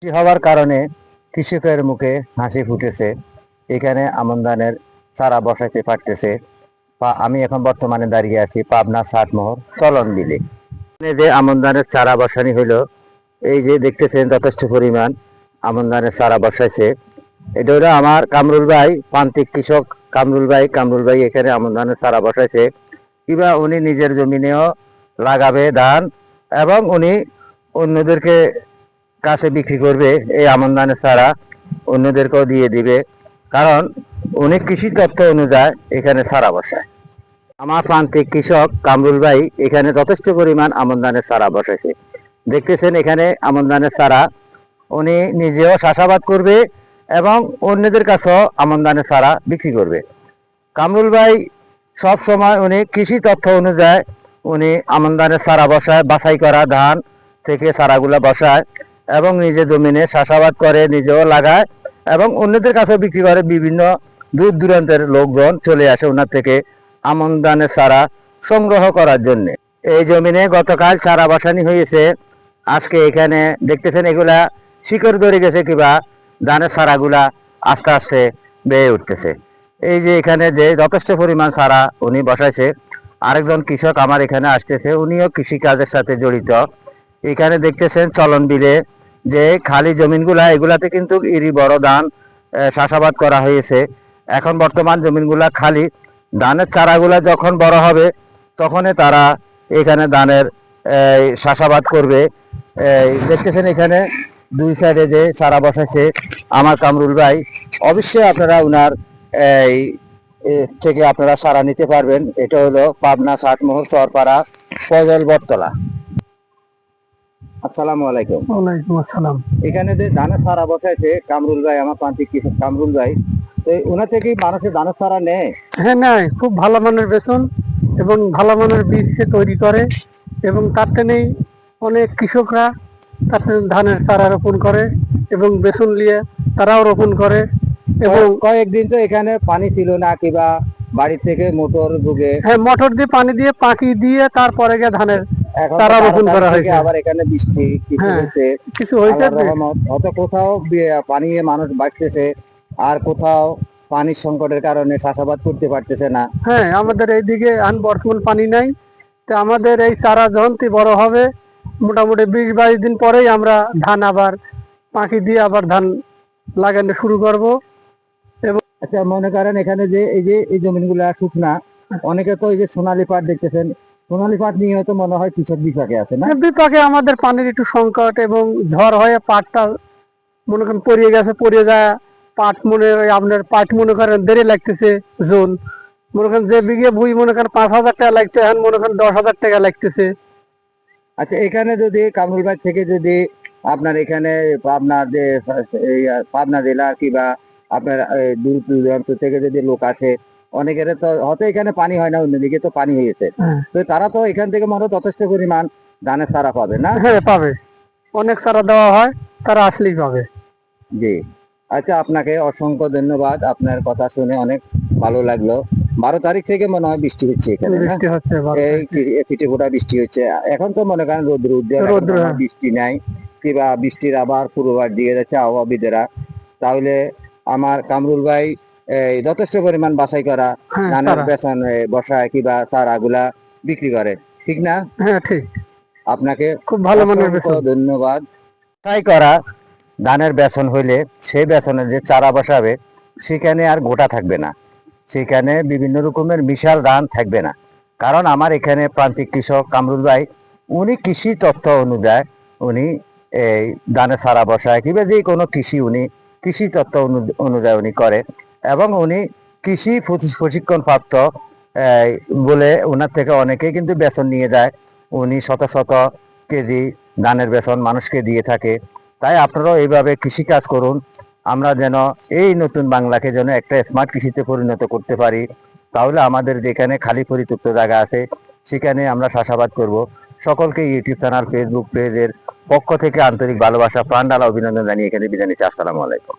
বৃষ্টি হওয়ার কারণে কৃষকের মুখে হাসি ফুটেছে। এখানে আমন ধানের চারা বসাইতে পারতেছে। আমি এখন বর্তমানে দাঁড়িয়ে আছি পাবনা ষাটমোহর চলন বিলে। এখানে যে আমন ধানের চারা বসানি হলো, এই যে দেখতেছেন যথেষ্ট পরিমাণ আমন ধানের চারা বসাইছে। এটা হলো আমার কামরুল ভাই, প্রান্তিক কৃষক কামরুল ভাই এখানে আমন ধানের চারা বসাইছে। কিংবা উনি নিজের জমিনেও লাগাবে ধান, এবং উনি অন্যদেরকে কাছে বিক্রি করবে এই আমন ধানের চারা, অন্যদেরকেও দিয়ে দিবে। কারণ উনি কৃষি তত্ত্ব অনুযায়ী এখানে চারা বসায়। আমার প্রান্তিক কৃষক কামরুল ভাই এখানে যথেষ্ট পরিমাণ আমন ধানের চারা বসাইছে। দেখতেছেন এখানে আমন ধানের চারা উনি নিজেও চাষাবাদ করবে এবং অন্যদের কাছেও আমন ধানের চারা বিক্রি করবে। কামরুল ভাই সব সময় উনি কৃষি তথ্য অনুযায়ী উনি আমন ধানের চারা বসায়, বাছাই করা ধান থেকে চারাগুলা বসায় এবং নিজে জমিনে চাষাবাদ করে, নিজেও লাগায় এবং অন্যদের কাছেও বিক্রি করে। বিভিন্ন দূর দূরান্তের লোকজন চলে আসে ওনার থেকে আমন ধানের চারা সংগ্রহ করার জন্য। এই জমিনে গতকাল চারা বসানি হয়েছে। আজকে এখানে দেখতেছেন এগুলা শিকড় ধরে গেছে, কিংবা ধানের চারাগুলা আস্তে আস্তে বেড়ে উঠতেছে। এই যে এখানে যে যথেষ্ট পরিমাণ চারা উনি বসাইছে। আরেকজন কৃষক আমার এখানে আসতেছে, উনিও কৃষি কাজের সাথে জড়িত। এখানে দেখতেছেন চলন বিলে যে খালি জমিনগুলা, এগুলাতে কিন্তু ইরি বড় ধান চাষাবাদ করা হয়েছে। এখন বর্তমান জমিনগুলা খালি। ধানের চারাগুলা যখন বড় হবে তখনই তারা এখানে ধানের চাষাবাদ করবে। দেখতেছেন এখানে দুই সাইডে যে চারা বসাইছে আমার কামরুল ভাই। অবশ্যই আপনারা উনার এই থেকে আপনারা চারা নিতে পারবেন। এটা হলো পাবনা ষাটমোহর চরপাড়া ফজল বটতলা। আসসালামু আলাইকুম। ওয়ালাইকুম আসসালাম। এখানে যে ধানের চারা বসাইছে কামরুল ভাই, আমার প্রান্তিক কৃষক কামরুল ভাই, তো ওনার থেকেই মানুষের ধানের চারা নেয়। হ্যাঁ, নেয়। খুব ভালো মানের বেতন এবং ভালো মানের বীজ সে তৈরি করে, এবং তার নেই অনেক কৃষকরা তাতে ধানের চারা রোপণ করে এবং বেতন নিয়ে তারাও রোপণ করে। এবং কয়েকদিন তো এখানে পানি ছিল না, কিংবা বাড়ি থেকে মোটর যুগে হ্যাঁ, মোটর দিয়ে পানি দিয়ে পাকি দিয়ে তারপরে গিয়ে ধানের এখন চারা রোপণ করা হয়েছে। আবার এখানে বৃষ্টি কিছু হ্যাঁ, হয়েছে, কিছু হয়েছে। আল্লাহর রহমত। হয়তো কোথাও পানি মানুষ বাঁচতেছে, আর কোথাও পানির সংকটের কারণে চাষাবাদ করতে পারতেছে না। হ্যাঁ, আমাদের এইদিকে বর্তমান পানি নাই। তো আমাদের এই চারা যখন বড় হবে, মোটামুটি 20-22 দিন পরেই আমরা ধান আবার পাখি দিয়ে আবার ধান লাগানো শুরু করব। এবং আচ্ছা, মনে করেন এখানে যে এই জমিনগুলা শুকনা, অনেকে তো এই যে সোনালী পাট দেখতেছেন, সোনালী পাট নিয়ে হয়তো মনে হয় কৃষক বিপাকে আছে না? বিপাকে আমাদের পানির একটু সংকট, এবং ঝড় হয়ে পাটটা মনে করেন পড়িয়ে গেছে, পড়িয়ে যায় পাট আপনার পাট মনে করেন দেরি লাগতেছে। জোন মনে করেন যে বিঘে ভুই মনে করেন 5,000 টাকা লাগছে, এখন মনে করেন 10,000 টাকা লাগতেছে। আচ্ছা, এখানে যদি কামরুলবাগ থেকে যদি আপনার এখানে পাবনা যে পাবনা জেলা কিংবা আপনার দূর দূরান্ত থেকে যদি লোক আসে, অনেকের তো হয়তো এখানে পানি হয় না, অন্যদিকে তো পানি হয়েছে, তো তারা তো এখান থেকে মনে হয় যথেষ্ট পরিমাণ ধানের চারা পাবে না? হ্যাঁ, পাবে। অনেক চারা দেওয়া হয়, তারা আসলেই পাবে। জি। আচ্ছা, আপনাকে অসংখ্য ধন্যবাদ। আপনার কথা শুনে অনেক ভালো লাগলো। 12 তারিখ থেকে মনে হয় বৃষ্টি হচ্ছে এখানে, না? বৃষ্টি হচ্ছে, এই ফিটে ফোটা বৃষ্টি হচ্ছে। এখন তো মনে করেন রোদ্র উদ্যান, বৃষ্টি নাই, কিংবা বৃষ্টির আবার পূর্বাভাস দিয়ে যাচ্ছে আবহাওয়াবিদেরা। তাহলে আমার কামরুল ভাই যথেষ্ট পরিমাণ বাছাই করা ধানের বেচন বসায় কিংবা চারাগুলা বিক্রি করে, ঠিক না? হ্যাঁ, ঠিক। আপনাকে খুব ভালো মানের ধন্যবাদ। বাছাই করা ধানের বেচন হইলে সেই বেচনে যে চারা বসাবে সেখানে আর গোটা থাকবে না, সেখানে বিভিন্ন রকমের মিশাল ধান থাকবে না। কারণ আমার এখানে প্রান্তিক কৃষক কামরুল ভাই, উনি কৃষি তথ্য অনুযায়ী উনি এই ধানের চারা বসায় কিংবা যে কোনো কৃষি উনি কৃষি তথ্য অনুযায়ী উনি করে, এবং উনি কৃষি প্রশিক্ষণ প্রাপ্ত বলে ওনার থেকে অনেকেই কিন্তু বেতন নিয়ে যায়। উনি শত শত কেজি ধানের বেতন মানুষকে দিয়ে থাকে। তাই আপনারাও এইভাবে কৃষিকাজ করুন, আমরা যেন এই নতুন বাংলাকে যেন একটা স্মার্ট কৃষিতে পরিণত করতে পারি। তাহলে আমাদের যেখানে খালি পরিত্যক্ত জায়গা আছে সেখানে আমরা চাষাবাদ করব। সকলকে ইউটিউব চ্যানেল, ফেসবুক পেজের পক্ষ থেকে আন্তরিক ভালোবাসা, প্রাণ ঢালা অভিনন্দন জানিয়ে এখানে বিদায় নিচ্ছি। আসসালামু আলাইকুম।